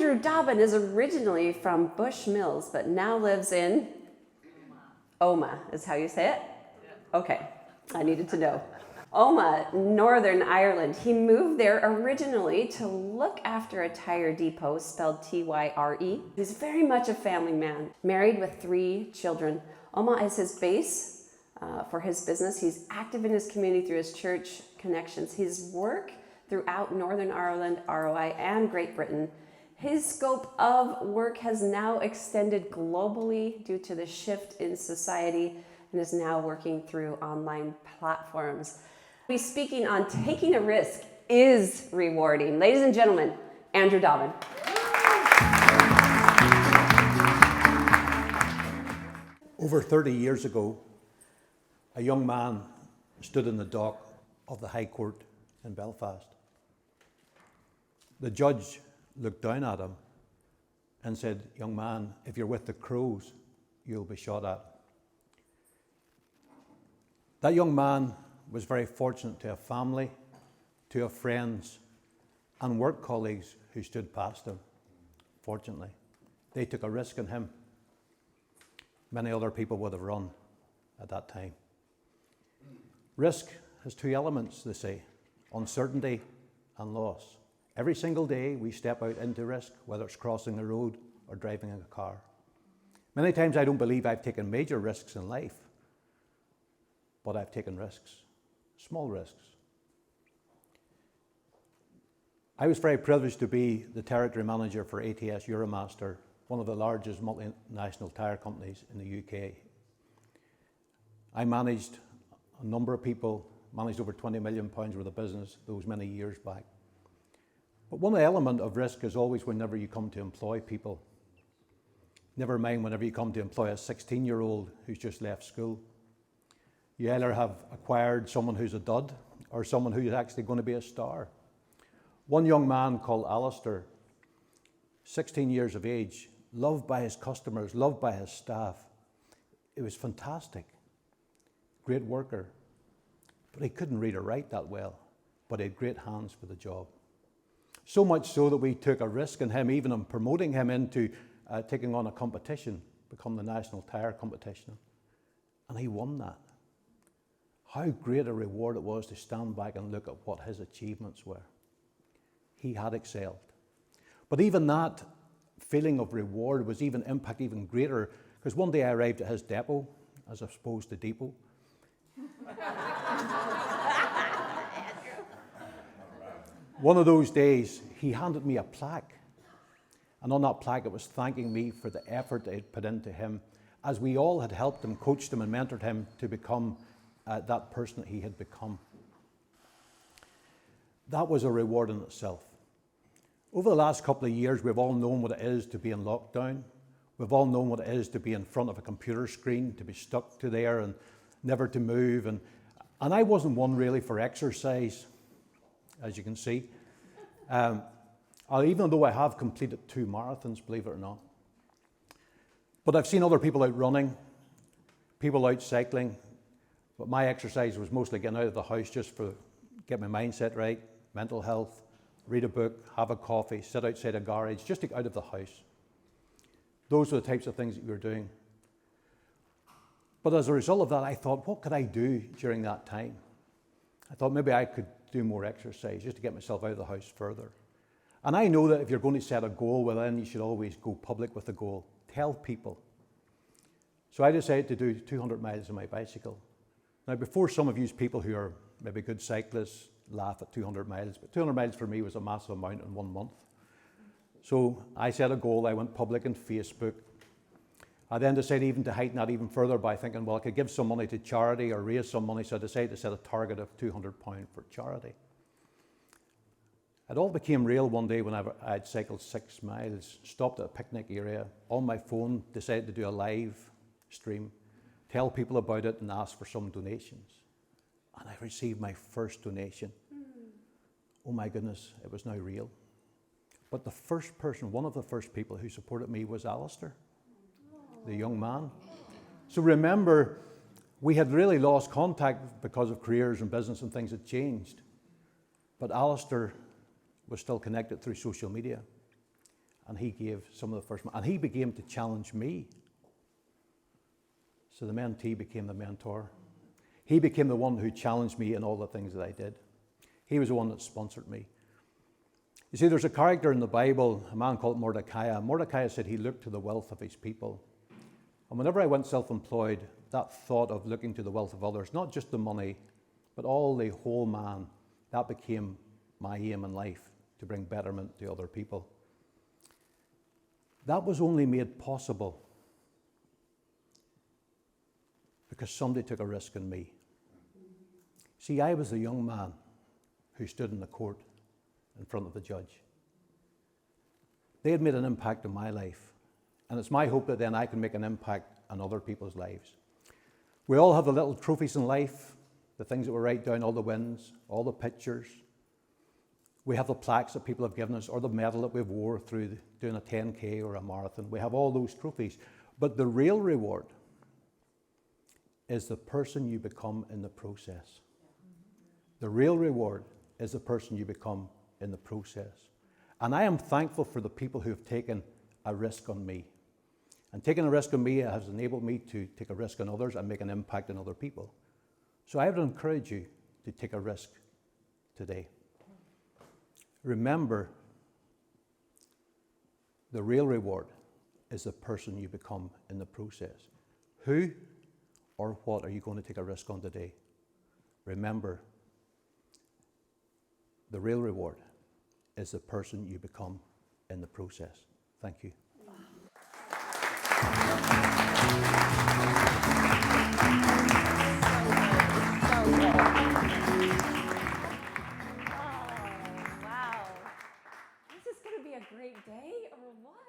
Andrew Dobbin is originally from Bush Mills, but now lives in Oma, is how you say it? Okay, I needed to know. Oma, Northern Ireland. He moved there originally to look after a tire depot, spelled Tyre. He's very much a family man, married with 3 children. Oma is his base for his business. He's active in his community through his church connections. His work throughout Northern Ireland, ROI, and Great Britain. His scope of work has now extended globally due to the shift in society and is now working through online platforms. We'll be speaking on taking a risk is rewarding. Ladies and gentlemen, Andrew Dobbin. Over 30 years ago, a young man stood in the dock of the High Court in Belfast. The judge looked down at him and said, "Young man, if you're with the crows, you'll be shot at." That young man was very fortunate to have family, to have friends, and work colleagues who stood past him. Fortunately, they took a risk on him. Many other people would have run at that time. Risk has 2 elements, they say: uncertainty and loss. Every single day we step out into risk, whether it's crossing the road or driving a car. Many times I don't believe I've taken major risks in life, but I've taken risks, small risks. I was very privileged to be the territory manager for ATS Euromaster, one of the largest multinational tyre companies in the UK. I managed a number of people, managed over £20 million worth of business those many years back. But one element of risk is always whenever you come to employ people. Never mind whenever you come to employ a 16-year-old who's just left school. You either have acquired someone who's a dud or someone who's actually going to be a star. One young man called Alistair, 16 years of age, loved by his customers, loved by his staff. It was fantastic. Great worker. But he couldn't read or write that well, but he had great hands for the job. So much so that we took a risk in him, even in promoting him into taking on a competition, become the national tyre competition. And he won that. How great a reward it was to stand back and look at what his achievements were. He had excelled. But even that feeling of reward was impact even greater, because one day I arrived at his depot, as opposed to depot. One of those days, he handed me a plaque. And on that plaque, it was thanking me for the effort I had put into him, as we all had helped him, coached him, and mentored him to become that person that he had become. That was a reward in itself. Over the last couple of years, we've all known what it is to be in lockdown. We've all known what it is to be in front of a computer screen, to be stuck to there and never to move. And I wasn't one really for exercise, as you can see. Even though I have completed 2 marathons, believe it or not. But I've seen other people out running, people out cycling. But my exercise was mostly getting out of the house just for get my mindset right, mental health, read a book, have a coffee, sit outside a garage, just to get out of the house. Those were the types of things that we were doing. But as a result of that, I thought, what could I do during that time? I thought maybe I could do more exercise just to get myself out of the house further. And I know that if you're going to set a goal, well then you should always go public with the goal. Tell people. So I decided to do 200 miles on my bicycle. Now, before some of you people who are maybe good cyclists laugh at 200 miles, but 200 miles for me was a massive amount in 1 month. So I set a goal, I went public on Facebook. I then decided even to heighten that even further by thinking, well, I could give some money to charity or raise some money, so I decided to set a target of £200 for charity. It all became real one day when I had cycled 6 miles, stopped at a picnic area, on my phone, decided to do a live stream, tell people about it and ask for some donations. And I received my first donation. Oh my goodness, it was now real. But the first person, one of the first people who supported me was Alistair, the young man. So remember, we had really lost contact because of careers and business and things had changed. But Alistair was still connected through social media. and he gave some of the first, and he began to challenge me. So the mentee became the mentor. He became the one who challenged me in all the things that I did. He was the one that sponsored me. You see, there's a character in the Bible, a man called Mordecai. Mordecai said he looked to the wealth of his people. And whenever I went self-employed, that thought of looking to the wealth of others, not just the money, but all the whole man, that became my aim in life, to bring betterment to other people. That was only made possible because somebody took a risk in me. See, I was a young man who stood in the court in front of the judge. They had made an impact in my life, and it's my hope that then I can make an impact on other people's lives. We all have the little trophies in life, the things that we write down, all the wins, all the pictures. We have the plaques that people have given us, or the medal that we've wore through doing a 10K or a marathon. We have all those trophies. But the real reward is the person you become in the process. The real reward is the person you become in the process. And I am thankful for the people who have taken a risk on me. And taking a risk on me has enabled me to take a risk on others and make an impact on other people. So I would encourage you to take a risk today. Remember, the real reward is the person you become in the process. Who or what are you going to take a risk on today? Remember, the real reward is the person you become in the process. Thank you. Wow. This is going to be a great day, or what?